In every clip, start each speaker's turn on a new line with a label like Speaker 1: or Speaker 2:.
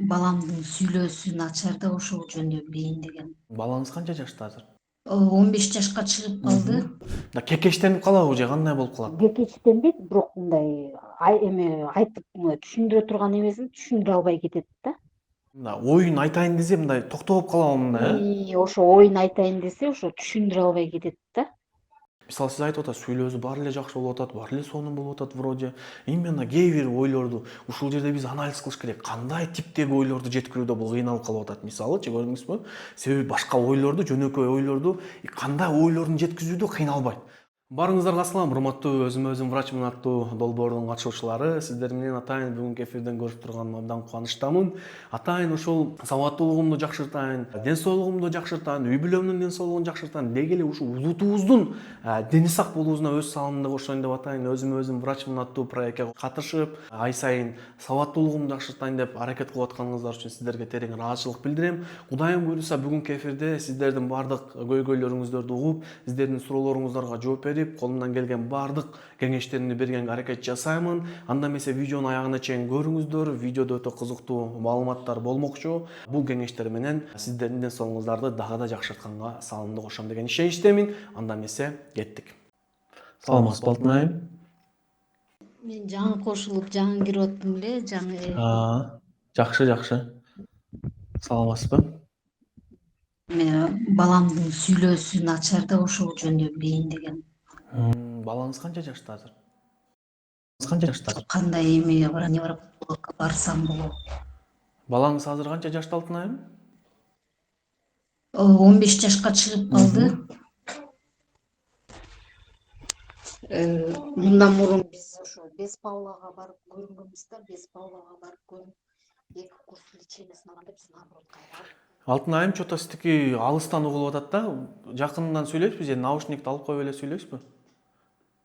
Speaker 1: Баламдын сүйлөөсү начар да ошол жөнүндө билейин деген.
Speaker 2: Балаңыз канча жашта азыр?
Speaker 1: 15 жашка чыгып калды.
Speaker 2: Да кекештенип калабы же кандай болуп калат?
Speaker 3: Кекечтенбейт, бирок мындай эме айтып түшүндүрө турган эмесин түшүндүрө албай кетет да.
Speaker 2: Мындай оюн айтайын десе мындай токтоп калабы мындай,
Speaker 3: Ошо оюн айтайын десе, ошо түшүндүрө албай кетет да.
Speaker 2: Мисалы сиз айтып атасыз, сүйлөөсү баары эле жакшы болуп атат, баары эле сонун болуп атат вроде. Именно кээ бир ойлорду ушул жерде биз анализ кылыш керек. Кандай типтеги ойлорду жеткирүүдө бул кыйналып калып атат. Мисалычы көрдүңүзбү? Себеби башка ойлорду, жөнөкөй ойлорду кандай ойлорун жеткизүүдө кыйналбайт. Баарыңыздарга ассалам, урматтуу өзүм врачмын аттуу долбоордун катышуучулары. Сиздер менен атайын бүгүнкү эфирден көрүшүп турганыма абдан кубанычтамын. Атайын ушул сабаттуулугумду жакшыртайын, ден соолугумду жакшыртайын, үй бүлөмдүн ден соолугун жакшыртайын, деги эле ушул улутубуздун дени сак болуусуна өз салымымды кошоюн деп атайын. Өзүм врачмын аттуу проектке катышып, ай сайын сабаттуулугумду жакшыртайын деп аракет кылып атканыңыздар үчүн сиздерге терең ыраазычылык билдирем. Кудайым буйруса бүгүнкү эфирде сиздердин баардык көйгөйлөрүңүздөрдү угуп, сиздердин суроолоруңуздарга жооп берип, колумдан келген баардык кеңештеримди бергенге аракет жасаймын. Анда эмесе видеонун аягына чейин көрүңүздөр. Видеодо өтө кызыктуу маалыматтар болмокчу. Бул кеңештер менен сиздердин ден соолугуңуздарды дагы да жакшыртканга салымымды кошом деген ишеничтемин. Анда эмесе кеттик. Саламатсызбы Алтын айым?
Speaker 1: Мен жаңы кошулуп, жаңы кирип аттым эле, жаңы.
Speaker 2: Жакшы. Саламатсызбы?
Speaker 1: Мен баламдын сүйлөөсү начар да ошол жөнүндө билейин деген.
Speaker 2: Балаңыз канча жашта азыр?
Speaker 1: Кандай невропатологко барсам болот?
Speaker 2: Балаңыз азыр канча жашта Алтын айым?
Speaker 1: 15 жашка чыгып калды. Мындан мурун биз ошо Бес Паллага барып көрүнгөнбүз да, Бес Паллага барып көрүп, 2 курс лечениесин алганда биз наоборот кайрылып.
Speaker 2: Алтын айым, чото сиздики алыстан угулуп атат да. Жакындан сүйлөйсүзбү же наушникти алып коюп эле сүйлөйсүзбү?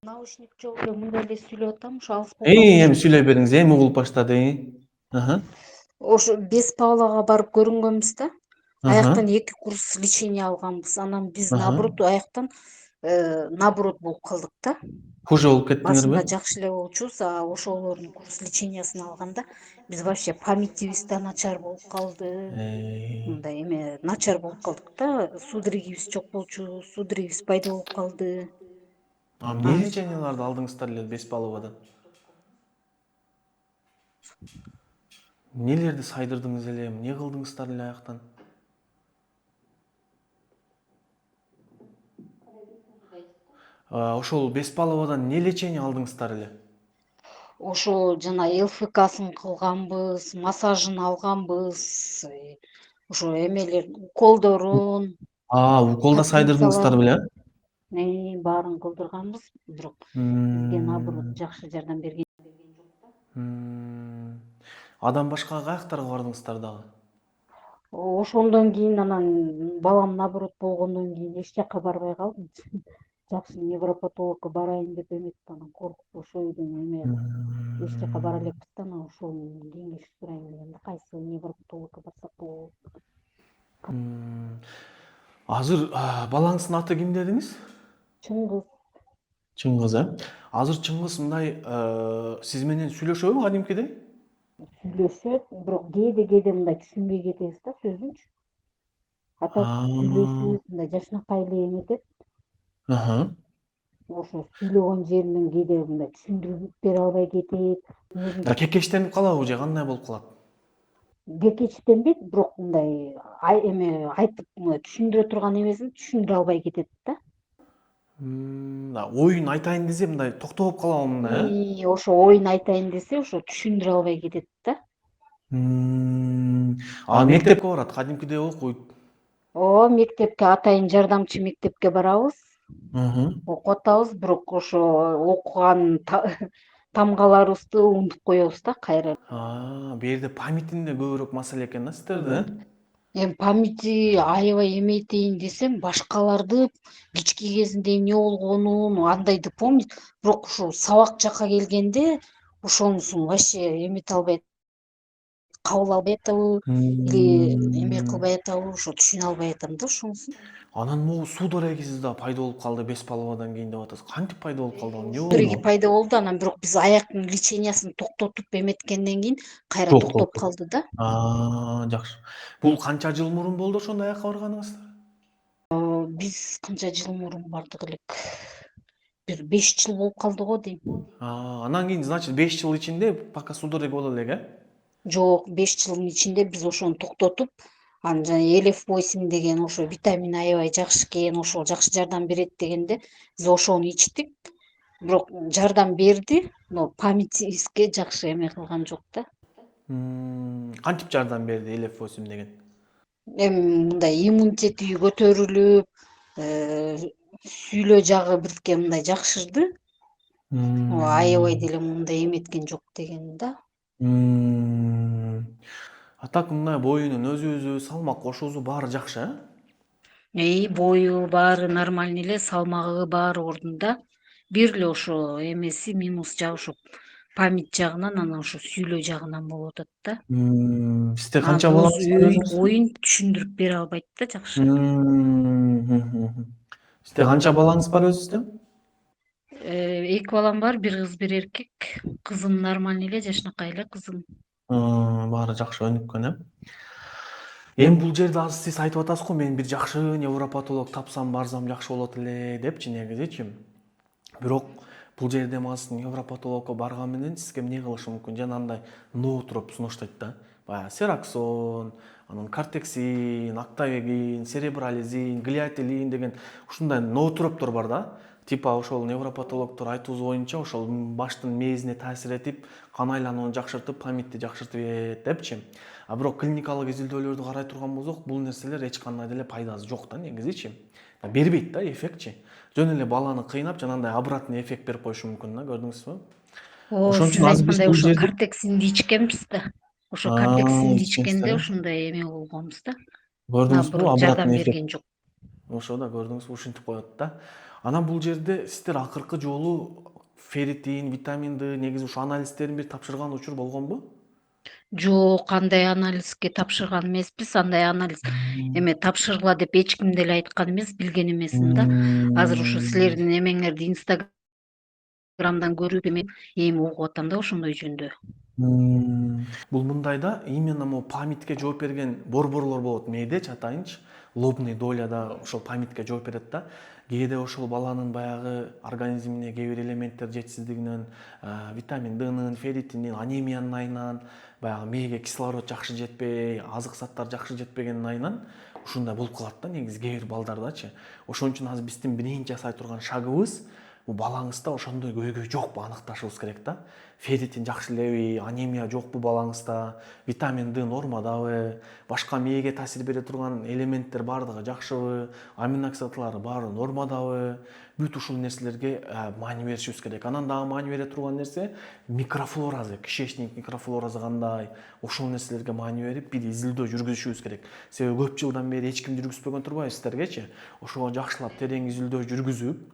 Speaker 3: Наушник жок эле мындай эле сүйлөп атам, ошо алыс
Speaker 2: Эми сүйлөй бериңиз, эми угулуп баштады.
Speaker 3: Ошо Бес Паллага барып көрүнгөнбүз да. Аяктан 2 курс лечение алганбыз. Анан биз наоборот аяктан наоборот болуп калдык да.
Speaker 2: Хуже болуп кеттиңерби?
Speaker 3: Башында жакшы эле болчубуз, а ошолордун курс лечениясын алганда биз вообще памятибиз да начар болуп калды. Мындай эме начар болуп калдык да. Судорогибиз жок болчу, судорогибиз пайда болуп калды.
Speaker 2: Эмне леченияларды алдыңыздар эле Бес Палловадан? Нелерди сайдырдыңыз эле, эмне кылдыңыздар эле аяктан? Ошол Бес Палловадан не лечение алдыңыздар эле?
Speaker 3: Ошо жана ЛФКсын кылганбыз, массажын алганбыз, ошо эмелер уколдорун.
Speaker 2: Укол да сайдырдыңыздар беле?
Speaker 3: Баарын кылдырганбыз, бирок бизге наоборот жакшы жардам берген.
Speaker 2: Адан башка каяктарга бардыңыздар дагы?
Speaker 3: Ошондон кийин анан балам наоборот болгондон кийин эч жакка барбай калдым. Жакшы невропатологко барайын деп эметип анан коркуп ошол үйдөн эме эч жакка бара элекпиз да, анан ошол кеңеш сурайын дегенде кайсы невропатологко барсак болот.
Speaker 2: Азыр балаңыздын аты ким дедиңиз?
Speaker 3: Чыңгыз.
Speaker 2: Чыңгыз, Азыр Чыңгыз мындай сиз менен сүйлөшөбү кадимкидей?
Speaker 3: Сүйлөшөт, бирок кээде мындай түшүнбөй кетебиз да сөзүнчү. Атат сүйлөшүбүз, мындай жакшынакай эле эметет. Ошо сүйлөгөн жеринен кээде мындай түшүндүрүп бере албай кетет.
Speaker 2: Да кекештенип калабы же кандай болуп калат?
Speaker 3: Кекечтенбейт, бирок мындай эме айтып түшүндүрө турган эмесин түшүндүрө албай кетет да.
Speaker 2: Оюн айтайын десе мындай токтоп калабы мындай,
Speaker 3: Ошо оюн айтайын десе, ошо түшүндүрө албай кетет да.
Speaker 2: Мектепке барат, кадимкидей окуйт.
Speaker 3: Мектепке атайын жардамчы мектепке барабыз. Окуп атабыз, бирок ошо окуган тамгаларыбызды унутуп коебуз да кайра.
Speaker 2: Бу жерде памятинде көбүрөөк маселе экен да сиздерде,
Speaker 3: Эми памяти аябай эметейин десем, башкаларды кички кезинде эмне болгонун андайды помнит, бирок ушул сабак жакка келгенде ошонусун вообще эмете албайт,
Speaker 1: кабыл албай атабы или эме кылбай атабы ошо түшүнө албай атам да ошонусун.
Speaker 2: Анан могу суудар эгиси да пайда болуп калды бес палубадан кийин деп атасыз. Кантип пайда болуп калды? Ал эмне
Speaker 1: Бириги
Speaker 2: болду?
Speaker 1: пайда болду, анан бирок биз аяктын лечениясын токтотуп эметкенден кийин кайра
Speaker 2: Жок болуп
Speaker 1: токтоп
Speaker 2: кетти.
Speaker 1: калды да.
Speaker 2: Жакшы. Бул канча жыл мурун болду ошондо аякка барганыңыз?
Speaker 1: Биз канча жыл мурун бардык элек? Бир 5 жыл болуп калды го дейм.
Speaker 2: Анан кийин, значит, 5 жыл ичинде пока судорога боло элек, э?
Speaker 1: Жок, 5 жылдын ичинде биз ошону токтотуп, анан жана L8 деген ошо витамин аябай жакшы экен, ошол жакшы жардам берет дегенде биз ошону ичтик. Бирок жардам берди, но памятибизге жакшы эме кылган жок да.
Speaker 2: Кантип жардам берди LF8 деген?
Speaker 1: Эми мындай иммунитети көтөрүлүп, сүйлөө жагы бирке мындай жакшырды. Аябай деле мындай эметкен жок деген да.
Speaker 2: А так мына боюнун өзүбүзү, салмак кошуусу баары жакшы, э?
Speaker 1: Бою баары нормальный эле, салмагы баары ордунда. Бир эле ошо эмеси минус жагы ошо память жагынан, анан ошо сүйлөө жагынан болуп атат да.
Speaker 2: Сизде
Speaker 1: Анан
Speaker 2: канча балаңыз бар өзүңүздүн?
Speaker 1: оюн түшүндүрүп бере албайт да жакшы.
Speaker 2: Сизде канча балаңыз бар өзүңүздө?
Speaker 1: 2 балам бар, бир кыз, бир эркек. Кызым нормальный эле, жашынакай эле кызым.
Speaker 2: Баары жакшы өнүккөн, э? Эми бул жерде азыр сиз айтып атасыз го, мен бир жакшы невропатолог тапсам, барсам жакшы болот эле депчи, негизичи. Бирок бул жерде мас невропатологко барган менен сизге эмне кылышы мүмкүн? Жанагындай ноотроп сунуштайт да. Баягы сераксон, анан кортексин, актавегин, серебрализин, глиотелин деген ушундай ноотроптор бар да. Типа ошол невропатологдор айтуусу боюнча ошол баштын мээзине таасир этип, кан айланууну жакшыртып, памятти жакшыртып берет депчи. А бирок клиникалык изилдөөлөрдү карай турган болсок, бул нерселер эч кандай деле пайдасы жок да, негизичи. Бербейт да эффектчи. Жөн эле баланы кыйнап, жанагындай обратный эффект берип коюшу мүмкүн да, көрдүңүзбү? Ошон
Speaker 1: Сиз
Speaker 2: үчүн азыр биз
Speaker 1: айткандай
Speaker 2: бул
Speaker 1: ошо
Speaker 2: жерде
Speaker 1: кортексинди ичкенбиз да. Ошо кортексинди
Speaker 2: ичкенсиздер,
Speaker 1: ичкенде
Speaker 2: э?
Speaker 1: ошондой эме болгонбуз да.
Speaker 2: Көрдүңүзбү?
Speaker 1: Наоборот, жардам
Speaker 2: Обратный эффект.
Speaker 1: берген жок.
Speaker 2: Ошо да көрдүңүзбү, ушинтип коет да. Анан бул жерде сиздер акыркы жолу ферритин, витамин Д, негизи ушу анализдерин бир тапшырган учур болгонбу?
Speaker 1: Жок, андай анализге тапшырган эмеспиз. Андай анализ эме тапшыргыла деп эч ким деле айткан эмес, билген эмесмин да. Азыр ушу силердин эмеңерди Инстаграмдан көрүп эми угуп атам да ошондой жөнүндө.
Speaker 2: Бул мындай да, именно могу памятке жооп берген борборлор болот мээдечи, атайынчы лобный доляда ошол памятке жооп берет да. Кээде ошол баланын баягы организмине кээ бир элементтер жетишсиздигинен, витамин Днын, ферритиндин, анемиянын айынан, баягы мээге кислород жакшы жетпей, азык заттар жакшы жетпегенин айынан ушундай болуп калат да, негизи кээ бир балдардачы. Ошон үчүн азыр биздин биринчи жасай турган шагыбыз бул балаңызда ошондой көйгөй жокпу аныкташыбыз керек да. Ферритин жакшы элеби, анемия жокпу балаңызда, витамин Д нормадабы, башка мээге таасир бере турган элементтер баардыгы жакшыбы, аминокислоталары баары нормадабы, бүт ушул нерселерге маани беришибиз керек. Анан дагы маани бере турган нерсе микрофлоразы, кишечник микрофлоразы кандай, ошол нерселерге маани берип бир изилдөө жүргүзүшүбүз керек. Себеби көп жылдан бери эч ким жүргүзбөгөн турбайбы сиздергечи. Ошого жакшылап терең изилдөө жүргүзүп,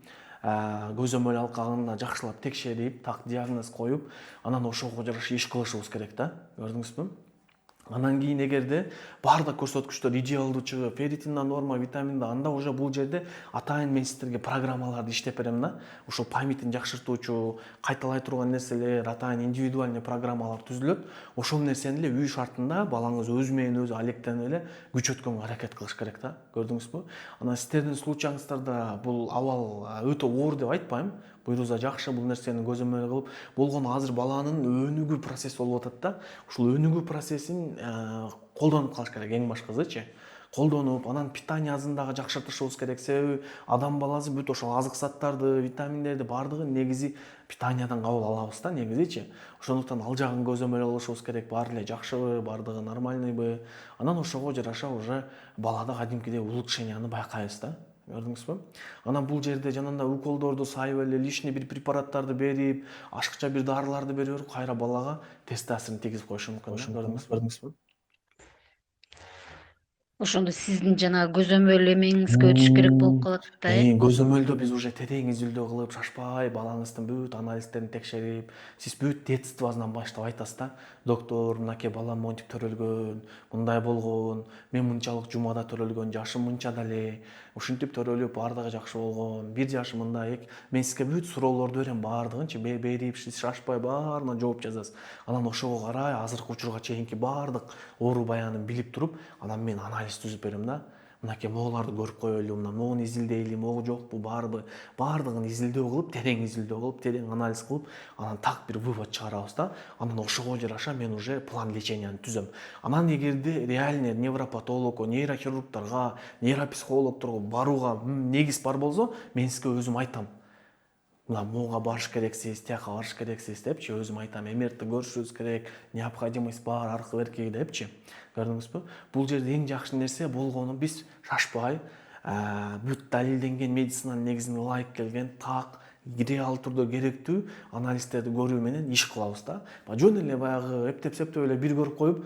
Speaker 2: көзөмөл алкагында жакшылап текшерип, так диагноз коюп, анан ошого жараша иш кылышыбыз керек да. Көрдүңүзбү? Анан кийин эгерде баардык көрсөткүчтөр идеалдуу чыгып, ферритин да норма, витамин да, анда уже бул жерде атайын мен сиздерге программаларды иштеп берем да. Ушул памятин жакшыртуучу, кайталай турган нерселер, атайын индивидуальный программалар түзүлөт. Ошол нерсени эле үй шартында балаңыз өзү менен өзү алектенип эле күчөткөнгө аракет кылыш керек да. Көрдүңүзбү? Анан сиздердин случайыңыздарда бул абал өтө оор деп айтпайм. Буйруза жакшы, бул нерсени көзөмөл кылып, болгону азыр баланын өнүгүү процесси болуп атат да. Ушул өнүгүү процессин колдонуп калыш керек эң башкысычы. Колдонуп, анан питаниясын дагы жакшыртышыбыз керек. Себеби адам баласы бүт ошол азык заттарды, витаминдерди баардыгын негизи питаниядан кабыл алабыз да, негизичи. Ошондуктан ал жагын көзөмөл кылышыбыз керек. Баары эле жакшыбы, баардыгы нормальныйбы. Анан ошого жараша уже балада кадимкидей улучшенияны байкайбыз да. Көрдүңүзбү? Анан бул жерде жанагындай уколдорду сайып эле лишний бир препараттарды берип, ашыкча бир дарыларды бере берип, кайра балага терс таасирин тийгизип коюшу мүмкүн. Көрдүңүзбү?
Speaker 1: Ошондо сиздин жанагы көзөмөл эмеңизге өтүш керек болуп калат да,
Speaker 2: Көзөмөлдө биз уже терең изилдөө кылып, шашпай балаңыздын бүт анализдерин текшерип, сиз бүт детствосунан баштап айтасыз да. Доктор, мынакей балам монтип төрөлгөн, мындай болгон, мен мынчалык жумада төрөлгөн, жашым мынчада эле, ушинтип төрөлүп, баардыгы жакшы болгон, 1 жашымында мен сизге бүт суроолорду берем, баардыгынчы берип, сиз шашпай баарына жооп жазасыз. Анан ошого карай азыркы учурга чейинки баардык оору баянын билип туруп, анан мен анализ түзүп берем да. Мынакей моуларды көрүп коелу, могуну изилдейли, могу жокпу, барбы, баардыгын изилдөө кылып, терең изилдөө кылып, терең анализ кылып, анан так бир вывод чыгарабыз да. Анан ошого жараша мен уже план леченияны түзөм. Анан эгерде реальный невропатологко, нейрохирургдарга, нейропсихологторго барууга негиз бар болсо, мен сизге өзүм айтам. Мына моуга барыш керексиз, тияка барыш керексиз депчи, өзүм айтам. МРТ көрүшүбүз керек, необходимость бар, аркы берки депчи. Көрдүңүзбү? Бул жерде эң жакшы нерсе болгону биз шашпай, бүт далилденген медицинанын негизине ылайык келген так реал түрдө керектүү анализдерди көрүү менен иш кылабыз да. Жөн эле баягы эптеп-септеп эле бир көрүп коюп,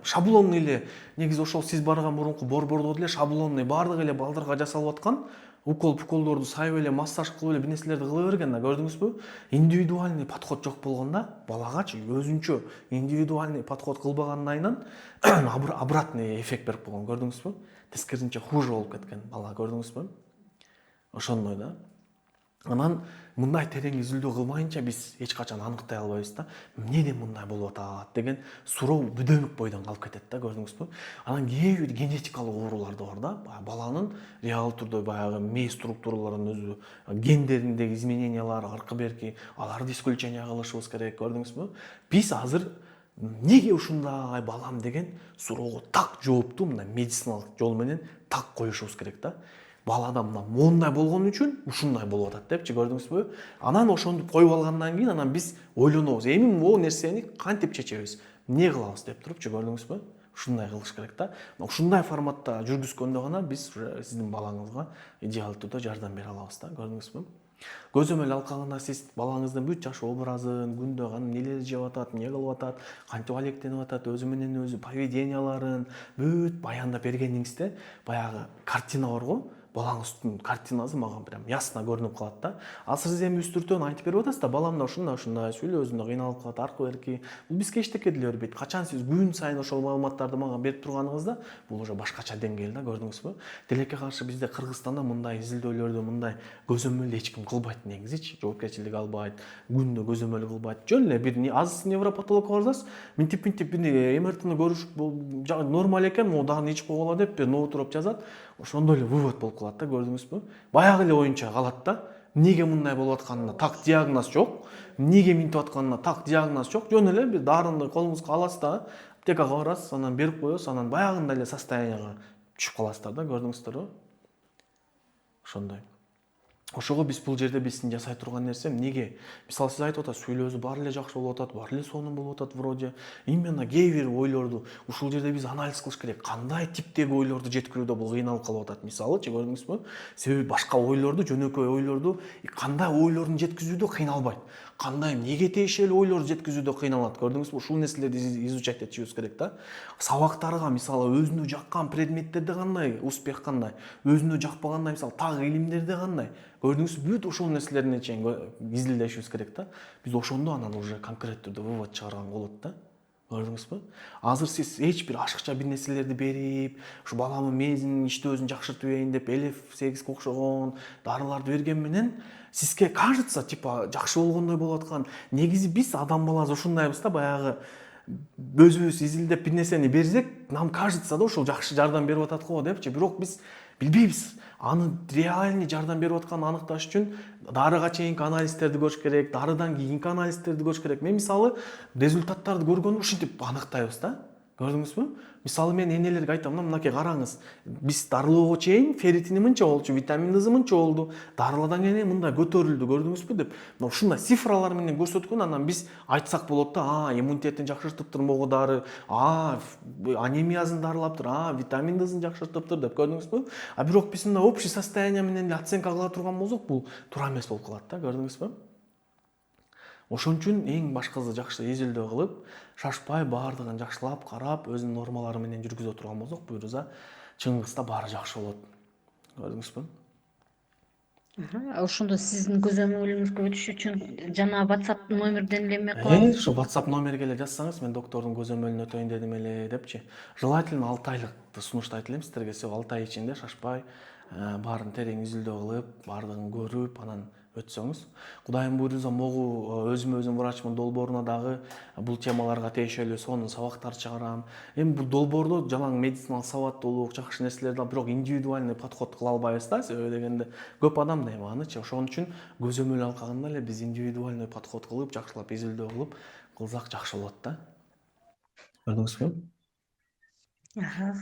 Speaker 2: шаблонный эле негизи ошол сиз барган мурунку борбордо деле шаблонный баардык эле балдарга жасалып аткан укол-пуколдорду сайып эле массаж кылып эле бир нерселерди кыла берген да, көрдүңүзбү? Индивидуальный подход жок болгондо балагачы өзүнчө индивидуальный подход кылбагандан обратный эффект берип койгон, көрдүңүзбү? Тескерисинче хуже болуп кеткен бала, көрдүңүзбү? Ошондой да. Анан мындай терең изилдөө кылмайынча биз эч качан аныктай албайбыз да. Эмнеден мындай болуп атат деген суроо бүдөмүк бойдон калып кетет да, көрдүңүзбү? Анан кээ бир генетикалык оорулар да бар да. Баланын реал түрдө баягы мээ структураларынын өзү, гендериндеги изменениялар, аркы берки, аларды исключение кылышыбыз керек, көрдүңүзбү? Биз азыр неге ушундай балам деген суроого так жоопту мына медициналык жол менен так коюшубуз керек да. Балада мына моундай болгон үчүн ушундай болуп атат депчи, көрдүңүзбү? Анан ошону коюп алгандан кийин анан биз ойлонобуз, эми могу нерсени кантип чечебиз, эмне кылабыз деп турупчу, көрдүңүзбү? Ушундай кылыш керек да. Ушундай форматта жүргүзгөндө гана биз сиздин балаңызга идеалдуу түрдө жардам бере алабыз да, көрдүңүзбү? Көзөмөл алкагында сиз балаңыздын бүт жаш образын, күндө нелерди жеп атат, эмне кылып атат, кантип алектенип атат, өзү менен өзү поведенияларын бүт баяндап бергениңизде баягы картина барго, балаңыздын картинасы мага прям ясно көрүнүп калат да. Ал сиз эми үстүртөн айтып берип атасыз да, баламда ушундай сүйлөөсүндө кыйналып калат, аркы берки. Бул бизге эчтеке деле бербейт. Качан сиз күн сайын ошол маалыматтарды мага берип турганыңызда, бул уже башкача деңгээл да, көрдүңүзбү? Тилекке каршы бизде Кыргызстанда мындай изилдөөлөрдү, мындай көзөмөлдү эч ким кылбайт негизичи, жоопкерчилик албайт, күндө көзөмөл кылбайт. Жөн эле бир аз невропатологко барсаңыз, минтип бир МРТны көрүш нормал экен, могу дагы ичип койгула деп бир ноут туруп жазат. Ошондой эле вывод болуп калат да, көрдүңүзбү? Баягы эле оюнча калат да. Эмнеге мындай болуп атканына так диагноз жок. Эмнеге минтип атканына так диагноз жок. Жөн эле бир дарыны колуңузга аласыз да, аптекага барасыз, анан берип коесуз, анан баягындай эле состоянияга түшүп каласыздар да, көрдүңүздөрбү? Ошондой. Ошого биз бул жерде биздин жасай турган нерсе эмнеге? Мисалы сиз айтып атасыз, сүйлөөсү баары эле жакшы болуп атат, баары эле сонун болуп атат вроде. Именно кээ бир ойлорду ушул жерде биз анализ кылыш керек. Кандай типтеги ойлорду жеткирүүдө бул кыйналып калып атат, мисалычы, көрдүңүзбү? Себеби башка ойлорду, жөнөкөй ойлорду кандай ойлорун жеткизүүдө кыйналбайт. Кандай эмнеге тиешелүү ойлорду жеткизүүдө кыйналат, көрдүңүзбү? Ушул нерселерди изучать этишибиз керек да. Сабактарга мисалы өзүнө жаккан предметтерде кандай успех, кандай, өзүнө жакпагандай мисалы так илимдерде кандай, көрдүңүзбү? Бүт ошол нерселерине чейин изилдешибиз керек да. Биз ошондо анан уже конкреттүү түрдө вывод чыгарганга болот да. Көрдүңүзбү? Азыр сиз эч бир ашыкча бир нерселерди берип, ушу баламдын мээсинин иштөөсүн жакшыртып берейин деп LF8 окшогон дарыларды берген менен сизге кажется, типа жакшы болгондой болуп аткан. Негизи биз адам баласы ушундайбыз да, баягы өзүбүз изилдеп бир нерсени берсек, нам кажется да ушул жакшы жардам берип атат го депчи. Бирок биз билбейбиз. Аны реальный жардам берип атканын аныкташ үчүн дарыга чейинки анализдерди көрүш керек, дарыдан кийинки анализдерди көрүш керек. Мен мисалы результаттарды көргөндө ушинтип аныктайбыз да. Көрдүңүзбү? Мисалы мен энелерге айтам, мынакей караңыз, биз дарылоого чейин ферритини мынча болчу, витамин Д мынча болду, дарыладан кийин мындай көтөрүлдү, көрдүңүзбү деп. Мына ушундай цифралар менен көрсөткөн, анан биз айтсак болот да, иммунитетин жакшыртыптыр могу дары, анемиясын дарылаптыр, витамин Дсын жакшыртыптыр деп, көрдүңүзбү? Бирок биз мындай общий состояние менен оценка кыла турган болсок, бул туура эмес болуп калат да, көрдүңүзбү? Ошон үчүн эң башкысы жакшы изилдөө кылып, шашпай баардыгын жакшылап карап, өзүнүн нормалары менен жүргүзө турган болсок, буюрса чыгыңызда баары жакшы болот. Көрдүңүзбү?
Speaker 1: Ошондо сиздин көзөмөлүңүзгө өтүш үчүн жана WhatsApp номерден эле эме кылабыз.
Speaker 2: Ушу WhatsApp номерге эле жазсаңыз, мен доктордун көзөмөлүнө өтөйүн дедим эле депчи. Желательно 6 айлыкты сунуштайт элем сиздерге. Сиз 6 ай ичинде шашпай, баарын терең изилдөө кылып, баардыгын көрүп, анан өтсөңүз. Кудайым буйруса могу өзүмө өзүм врачмын долбооруна дагы бул темаларга тиешелүү сонун сабактар чыгарам. Эми бул долбоордо жалаң медициналык сабаттуулук, жакшы нерселер да, бирок индивидуальный подход кыла албайбыз да, себеби дегенде көп адам да эми анычы. Ошон үчүн көзөмөл алкагында эле биз индивидуальный подход кылып, жакшылап изилдөө кылып кылсак жакшы болот да. Көрдүңүзбү?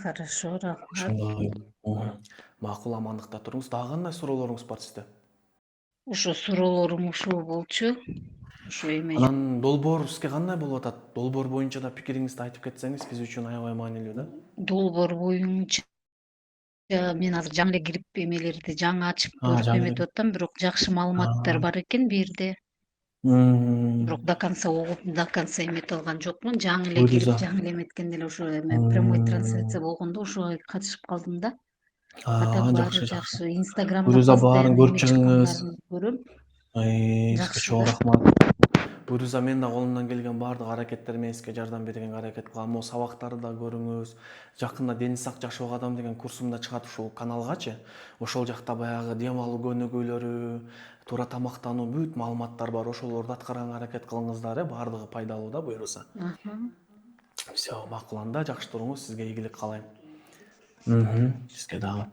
Speaker 1: Хорошо, рахмат.
Speaker 2: Ошондой. Макул, амандыкта туруңуз. Дагы кандай суроолоруңуз бар сизде?
Speaker 1: Ошо суроолорум ушул болчу. Ошо эме
Speaker 2: Анан долбоор сизге кандай болуп атат? Долбоор боюнча да пикириңизди айтып кетсеңиз биз үчүн аябай маанилүү да.
Speaker 1: долбоор боюнча мен азыр жаңы эле кирип эмелерди жаңы ачып көрүп
Speaker 2: жаңы эле.
Speaker 1: эметип атам, бирок жакшы маалыматтар бар экен бу жерде. Бирок до конца угуп, до конца эметип алган жокмун. Жаңы эле кирип,
Speaker 2: Буйруза.
Speaker 1: жаңы эле эметкенде эле ошо эме прямой трансляция болгондо ошого катышып калдым да. А так баары
Speaker 2: Жакшы.
Speaker 1: жакшы. Инстаграмда
Speaker 2: Буйруза баарын
Speaker 1: постоянно
Speaker 2: көрүп
Speaker 1: эме
Speaker 2: чыгыңыз.
Speaker 1: чыккандарын көрөм.
Speaker 2: Сизге
Speaker 1: Жакшы
Speaker 2: чоң
Speaker 1: да.
Speaker 2: рахмат. Буйруза мен да колумдан келген баардык аракеттер менен сизге жардам берүүгө аракет кылам. Могу сабактарды да көрүңүз. Жакында Дени сак жашоого адам деген курсумда чыгат ушул каналгачы. Ошол жакта баягы дем алуу көнүгүүлөрү, туура тамактануу бүт маалыматтар бар. Ошолорду аткарганга аракет кылыңыздар, баардыгы пайдалуу да буйруса. Всё, макул анда, жакшы туруңуз, сизге ийгилик каалайм. Сизге дагы.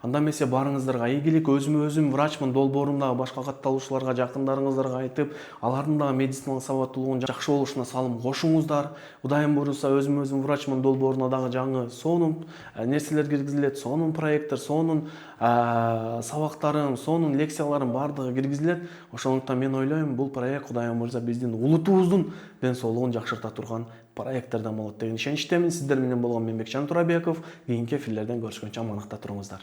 Speaker 2: Анда эмесе баарыңыздарга ийгилик, өзүмө өзүм врачмын долбоорумдагы башка катталуучуларга, жакындарыңыздарга айтып, алардын дагы медициналык сабаттуулугунун жакшы болушуна салым кошуңуздар. Кудайым буйруса өзүмө өзүм врачмын долбооруна дагы жаңы сонун нерселер киргизилет, сонун проекттер, сонун сабактарым, сонун лекцияларым баардыгы киргизилет. Ошондуктан мен ойлойм, бул проект Кудайым буйруса биздин улутубуздун ден соолугун жакшырта турган проекттерден болот деген ишеничтемин. Сиздер менен болгон мен Бекжан Турабеков. Кийинки эфирлерден көрүшкөнчө амандыкта туруңуздар.